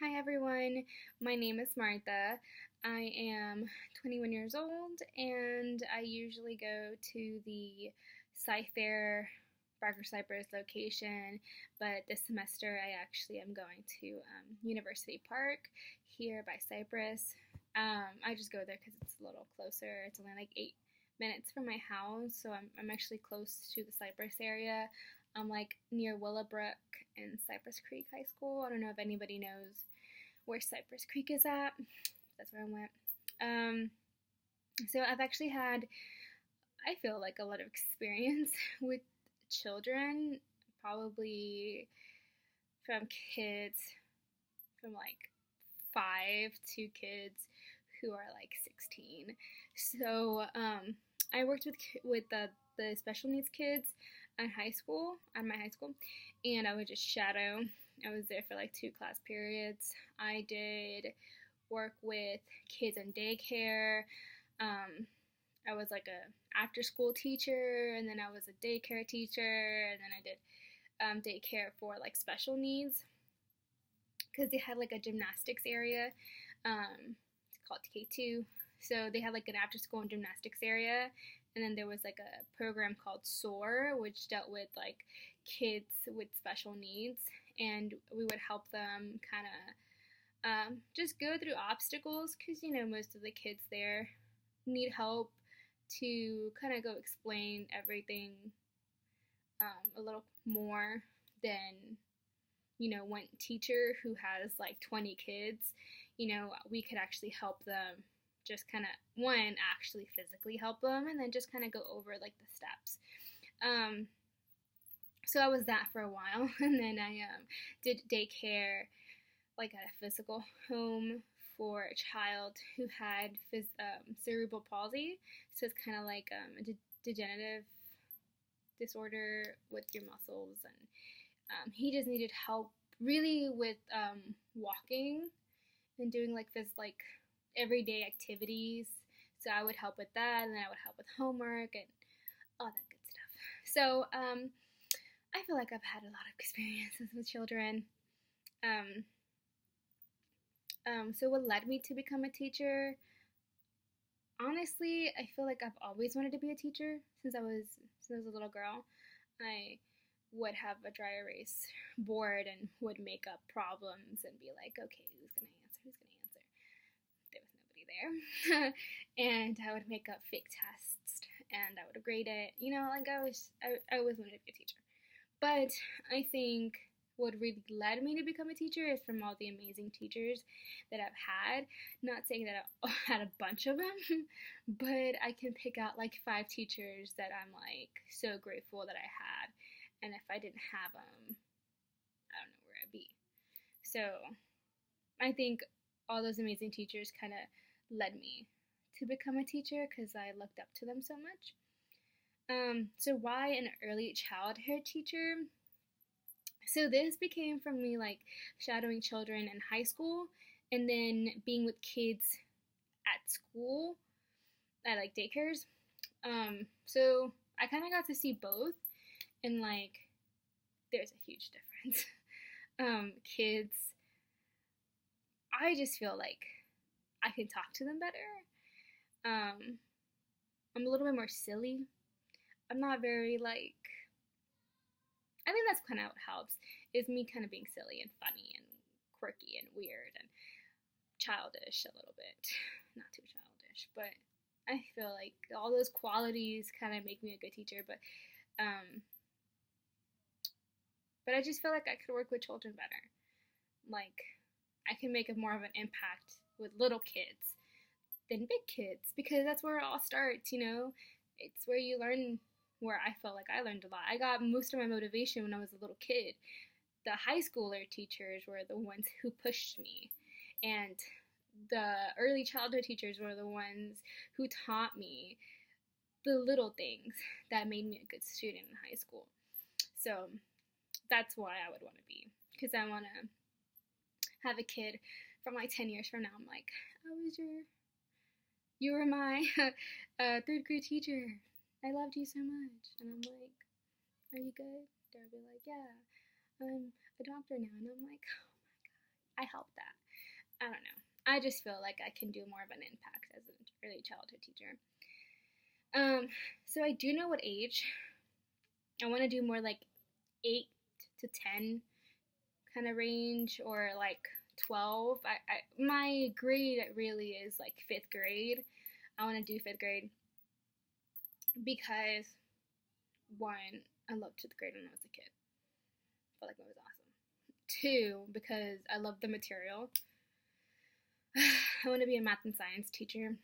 Hi everyone, my name is Martha. I am 21 years old and I usually go to the Sci-Fair Barker Cypress location, but this semester I actually am going to University Park here by Cypress. I just go there because it's a little closer. It's only like 8 minutes from my house, so I'm actually close to the Cypress area. I'm like near Willowbrook and Cypress Creek High School. I don't know if anybody knows where Cypress Creek is at. That's where I went. Um, so I've actually had, I feel like, a lot of experience with children, probably from kids from like 5 to kids who are like 16. So I worked with the special needs kids at my high school, and I would just shadow. I was there for like 2 class periods. I did work with kids in daycare. Um, I was like a after school teacher, and then I was a daycare teacher, and then I did daycare for like special needs because they had like a gymnastics area. It's called K2. So they had like an after school and gymnastics area. And then there was like a program called SOAR, which dealt with like kids with special needs. And we would help them kind of just go through obstacles because, most of the kids there need help to kind of go explain everything a little more than one teacher who has like 20 kids, we could actually help them just kind of, one, actually physically help them, and then just kind of go over like the steps. Um, so I was that for a while, and then I did daycare like at a physical home for a child who had cerebral palsy. So it's kind of like a degenerative disorder with your muscles, and he just needed help really with walking and doing like this like everyday activities. So I would help with that, and then I would help with homework and all that good stuff. So I feel like I've had a lot of experiences with children. Um, so what led me to become a teacher? Honestly, I feel like I've always wanted to be a teacher since I was a little girl. I would have a dry erase board and would make up problems and be like, okay, who's gonna answer? Who's gonna answer? There was nobody there, and I would make up fake tests and I would grade it. Like I always wanted to be a teacher. But I think what really led me to become a teacher is from all the amazing teachers that I've had. Not saying that I had a bunch of them, but I can pick out like 5 teachers that I'm like so grateful that I had. And if I didn't have them, I don't know where I'd be. So I think all those amazing teachers kind of led me to become a teacher because I looked up to them so much. So why an early childhood teacher? So this became from me like shadowing children in high school and then being with kids at school at like daycares. So I kind of got to see both, and like there's a huge difference. Kids, I just feel like I can talk to them better. Um, I'm a little bit more silly. I'm not very like, I think that's kind of what helps, is me kind of being silly and funny and quirky and weird and childish a little bit. Not too childish, but I feel like all those qualities kind of make me a good teacher. Um, but I just feel like I could work with children better. Like I can make a more of an impact with little kids than big kids because that's where it all starts. It's where you learn. Where I felt like I learned a lot. I got most of my motivation when I was a little kid. The high schooler teachers were the ones who pushed me, and the early childhood teachers were the ones who taught me the little things that made me a good student in high school. So that's why I would want to be, because I want to have a kid from like 10 years from now. I'm like, you were my third grade teacher. I loved you so much. And I'm like, are you good? They'll be like, yeah, I'm a doctor now. And I'm like, oh my God, I help that. I don't know. I just feel like I can do more of an impact as an early childhood teacher. So I do know what age. I want to do more like 8 to 10 kind of range, or like 12. My grade really is like 5th grade. I want to do 5th grade because, one, I loved 5th grade when I was a kid. I felt like it was awesome. 2, because I love the material. I want to be a math and science teacher,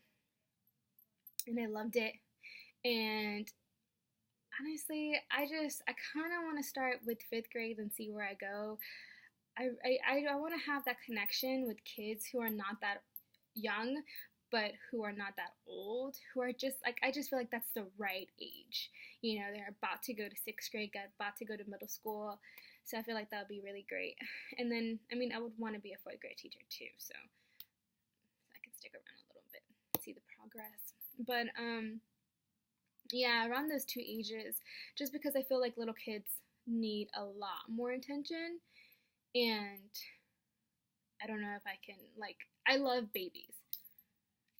and I loved it. And honestly, I kind of want to start with 5th grade and see where I go. I want to have that connection with kids who are not that young, but who are not that old, who are just like, I just feel like that's the right age. You know, they're about to go to 6th grade, about to go to middle school. So I feel like that would be really great. And then, I mean, I would want to be a 4th grade teacher too, so I can stick around a little bit, see the progress. But, yeah, around those 2 ages, just because I feel like little kids need a lot more attention, and I don't know if I can, like, I love babies.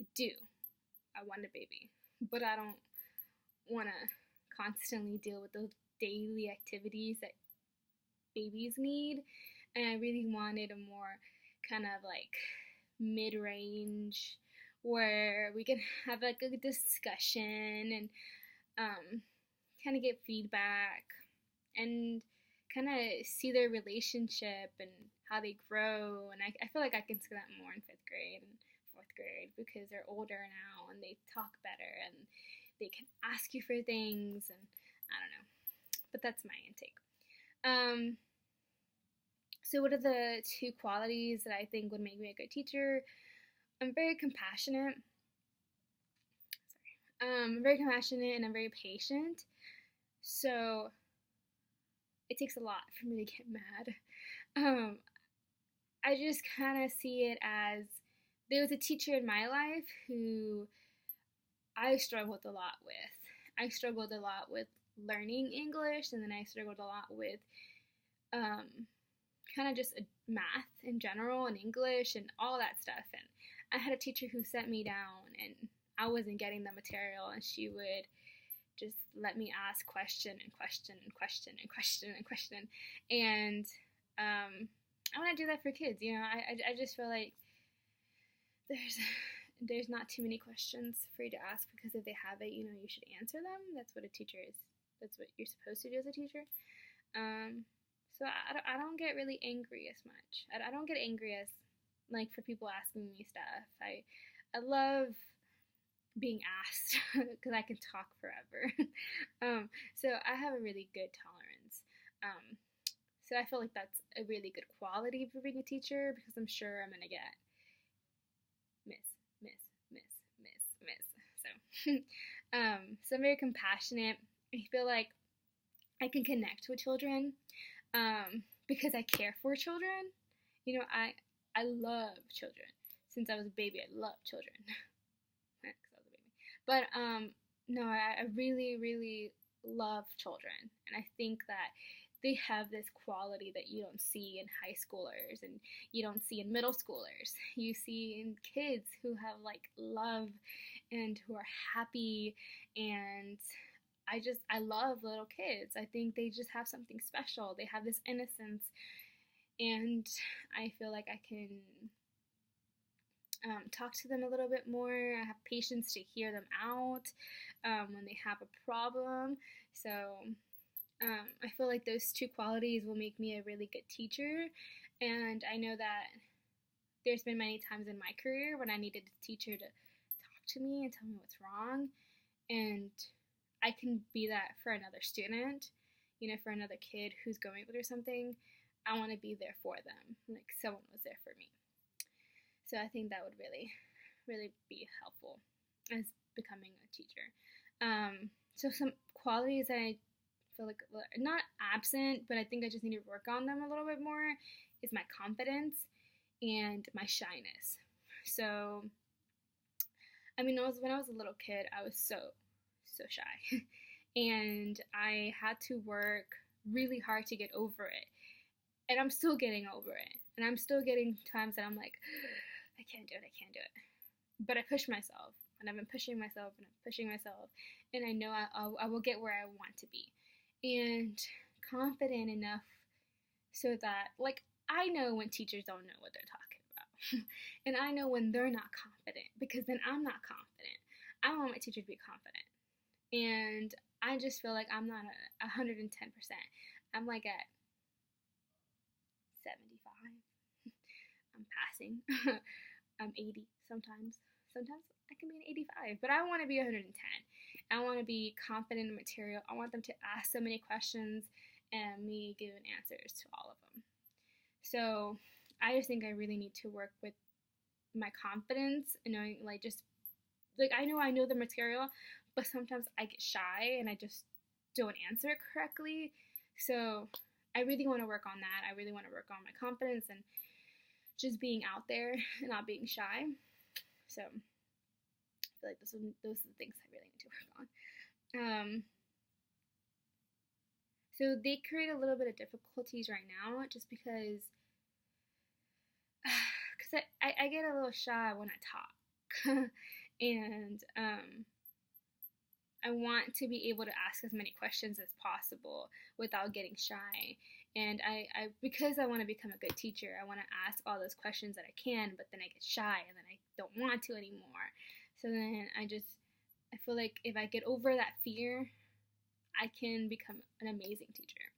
I do. I want a baby. But I don't want to constantly deal with those daily activities that babies need. And I really wanted a more kind of like mid-range where we can have like a discussion and kind of get feedback and kind of see their relationship and how they grow. And I feel like I can see that more in 5th grade and 4th grade because they're older now and they talk better and they can ask you for things, and I don't know. But that's my intake. So what are the 2 qualities that I think would make me a good teacher? I'm very compassionate. I'm very compassionate and I'm very patient. So it takes a lot for me to get mad. I just kind of see it as there was a teacher in my life who I struggled a lot with. I struggled a lot with learning English, and then I struggled a lot with kind of just math in general and English and all that stuff. And I had a teacher who sat me down and I wasn't getting the material, and she would just let me ask question and question and question and question and question. And I want to do that for kids. You know, I just feel like there's not too many questions for you to ask, because if they have it, you know, you should answer them. That's what a teacher is. That's what you're supposed to do as a teacher. So I don't get really angry as much. I don't get angry as like for people asking me stuff. I love being asked because I can talk forever. So I have a really good tolerance. So I feel like that's a really good quality for being a teacher, because I'm sure I'm gonna get miss. So, so I'm very compassionate. I feel like I can connect with children because I care for children. You know, I love children. Since I was a baby, I love children. Because I was a baby. But no, I really, really love children, and I think that they have this quality that you don't see in high schoolers and you don't see in middle schoolers. You see in kids who have like love and who are happy, and I love little kids. I think they just have something special. They have this innocence, and I feel like I can talk to them a little bit more. I have patience to hear them out when they have a problem. So I feel like those 2 qualities will make me a really good teacher. And I know that there's been many times in my career when I needed a teacher to talk to me and tell me what's wrong. And I can be that for another student, you know, for another kid who's going through something. I want to be there for them, like someone was there for me. So I think that would really, really be helpful as becoming a teacher. So some qualities that I feel like not absent, but I think I just need to work on them a little bit more is my confidence and my shyness. So, I mean, when I was a little kid, I was so shy. And I had to work really hard to get over it. And I'm still getting over it. And I'm still getting times that I'm like, I can't do it. But I push myself, and I've been pushing myself, and I'm pushing myself, and I know I will get where I want to be. And confident enough so that, like, I know when teachers don't know what they're talking about. And I know when they're not confident, because then I'm not confident. I want my teacher to be confident. And I just feel like I'm not 110%. I'm like at 75. I'm passing. I'm 80 sometimes. Sometimes I can be an 85, but I want to be 110. I want to be confident in material. I want them to ask so many questions and me giving answers to all of them. So I just think I really need to work with my confidence and knowing, like, just like I know the material, but sometimes I get shy and I just don't answer it correctly. So I really want to work on that. I really want to work on my confidence and just being out there and not being shy. So I feel like those are the things I really need to work on. So they create a little bit of difficulties right now, just because I get a little shy when I talk. And I want to be able to ask as many questions as possible without getting shy. And I because I want to become a good teacher, I want to ask all those questions that I can, but then I get shy and then I don't want to anymore. So then I feel like if I get over that fear, I can become an amazing teacher.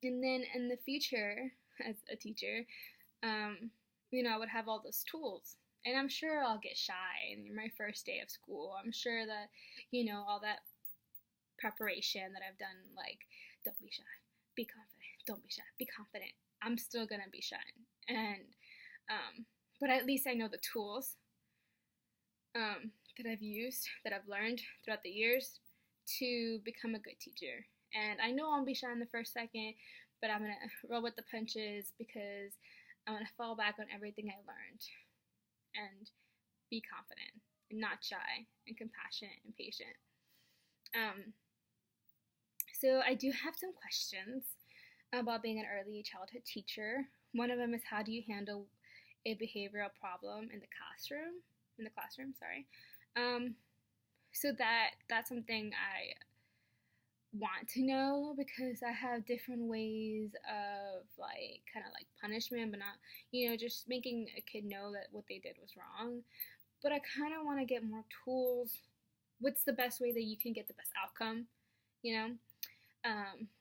And then in the future, as a teacher, I would have all those tools. And I'm sure I'll get shy in my first day of school. I'm sure that, all that preparation that I've done, like, don't be shy, be confident, don't be shy, be confident. I'm still gonna be shy. And, but at least I know the tools that I've used, that I've learned throughout the years to become a good teacher. And I know I'll be shy in the first second, but I'm gonna roll with the punches because I'm gonna fall back on everything I learned and be confident and not shy and compassionate and patient. So I do have some questions about being an early childhood teacher. One of them is, how do you handle a behavioral problem in the classroom? So that's something I want to know, because I have different ways of, like, kind of like punishment, but not, just making a kid know that what they did was wrong. But I kind of want to get more tools. What's the best way that you can get the best outcome?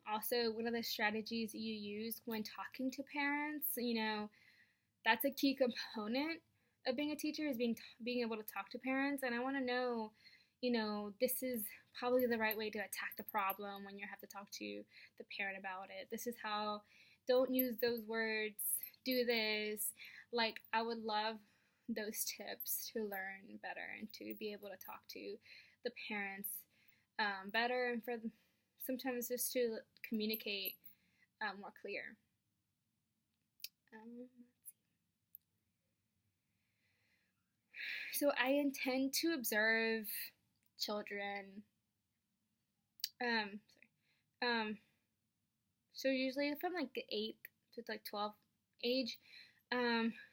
Also, what are the strategies you use when talking to parents? That's a key component of being a teacher, is being able to talk to parents. And I want to know, this is probably the right way to attack the problem when you have to talk to the parent about it. This is how, don't use those words, do this. Like, I would love those tips to learn better and to be able to talk to the parents better, and for sometimes just to communicate more clear. So I intend to observe children. So usually from like the 8th to like 12th age.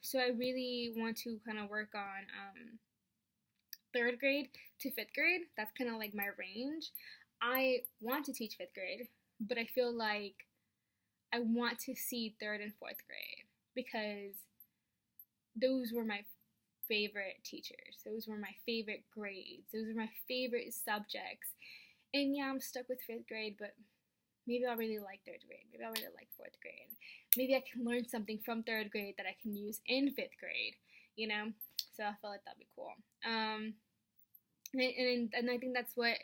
So I really want to kind of work on 3rd grade to 5th grade. That's kind of like my range. I want to teach 5th grade, but I feel like I want to see 3rd and 4th grade, because those were my favorite teachers. Those were my favorite grades. Those were my favorite subjects. And yeah, I'm stuck with 5th grade, but maybe I'll really like 3rd grade. Maybe I'll really like 4th grade. Maybe I can learn something from 3rd grade that I can use in 5th grade, So I feel like that'd be cool. And I think that's what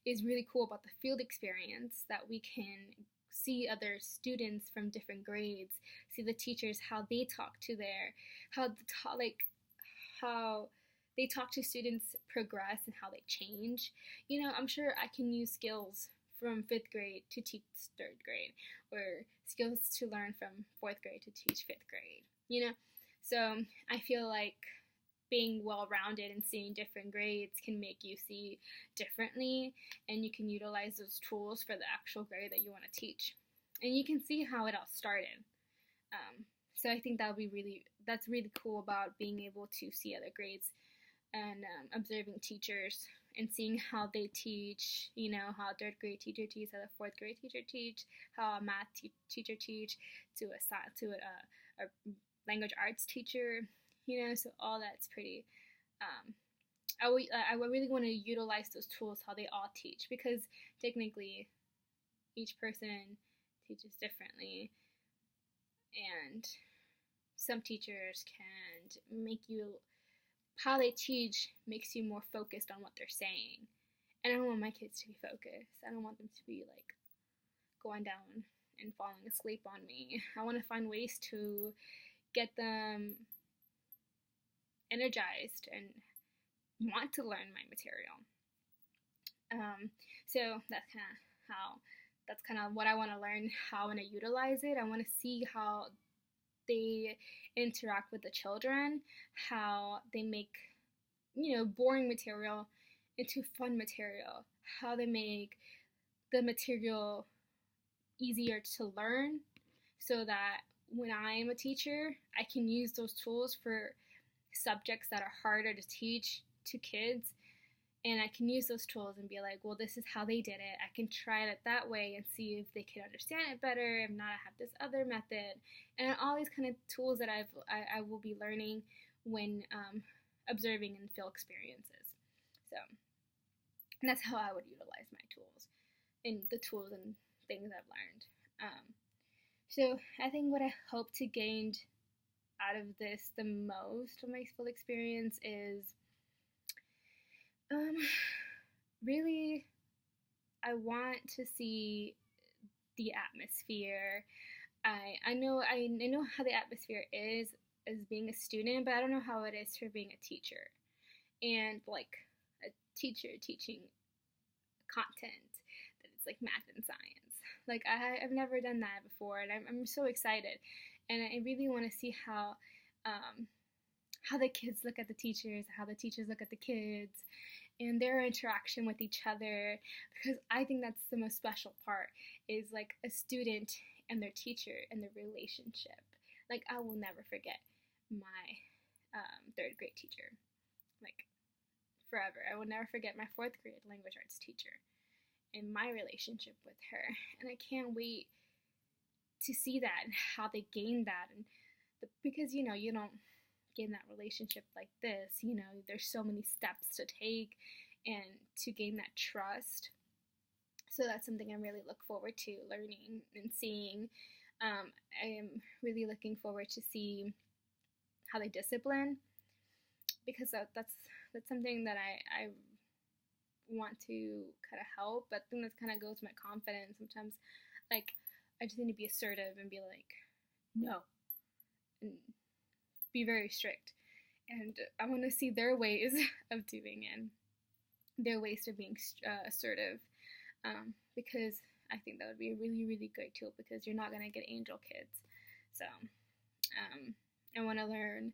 is really cool about the field experience, that we can see other students from different grades, see the teachers, how they talk to how they talk to students progress and how they change. I'm sure I can use skills from 5th grade to teach 3rd grade, or skills to learn from 4th grade to teach 5th grade, So I feel like being well-rounded and seeing different grades can make you see differently, and you can utilize those tools for the actual grade that you want to teach. and you can see how it all started. So I think that's really cool about being able to see other grades and observing teachers and seeing how they teach, how a third grade teacher teaches, how a fourth grade teacher teach, how a math teacher teach, a language arts teacher, so all that's pretty. Um, I would really want to utilize those tools how they all teach, because technically each person teaches differently, and some teachers can make you, how they teach makes you more focused on what they're saying. And I don't want my kids to be focused. I don't want them to be like going down and falling asleep on me. I want to find ways to get them energized and want to learn my material. So that's kind of what I want to learn, how I want to utilize it. I want to see how they interact with the children, how they make, boring material into fun material, how they make the material easier to learn, so that when I am a teacher, I can use those tools for subjects that are harder to teach to kids, and I can use those tools and be like, well, this is how they did it. I can try it that way and see if they can understand it better. If not, I have this other method, and all these kind of tools that I will be learning when observing and field experiences. So that's how I would utilize my tools and the tools and things I've learned. So I think what I hope to gain out of this the most of my field experience is really, I want to see the atmosphere. I know how the atmosphere is as being a student, but I don't know how it is for being a teacher. And like a teacher teaching content that it's like math and science. Like I've never done that before, and I'm so excited, and I really want to see how the kids look at the teachers, how the teachers look at the kids, and their interaction with each other, because I think that's the most special part, is like a student and their teacher and their relationship. Like I will never forget my third grade teacher, like forever. I will never forget my fourth grade language arts teacher and my relationship with her, and I can't wait to see that and how they gain that, and because you don't gain that relationship like this. There's so many steps to take and to gain that trust. So that's something I really look forward to learning and seeing. I am really looking forward to see how they discipline, because that's something that I want to kind of help. But I think that kind of goes to my confidence. Sometimes, like, I just need to be assertive and be like, no, and be very strict. And I want to see their ways of doing it, their ways of being assertive, because I think that would be a really, really good tool, because you're not going to get angel kids. So I want to learn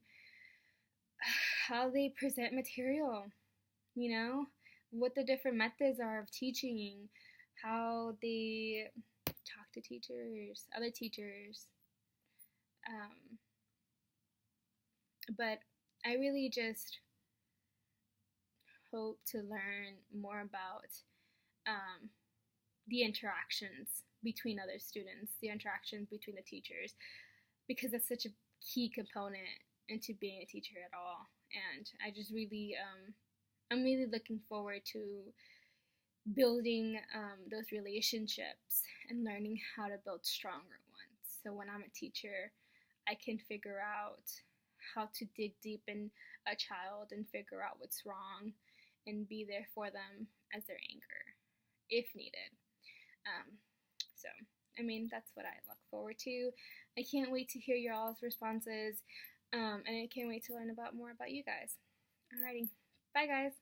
how they present material, what the different methods are of teaching, how they talk to teachers, other teachers. But I really just hope to learn more about the interactions between other students, the interactions between the teachers, because that's such a key component into being a teacher at all. And I just really, I'm really looking forward to building those relationships and learning how to build stronger ones. So when I'm a teacher, I can figure out how to dig deep in a child and figure out what's wrong and be there for them as their anchor if needed. So, that's what I look forward to. I can't wait to hear your all's responses, and I can't wait to learn more about you guys. Alrighty, bye guys.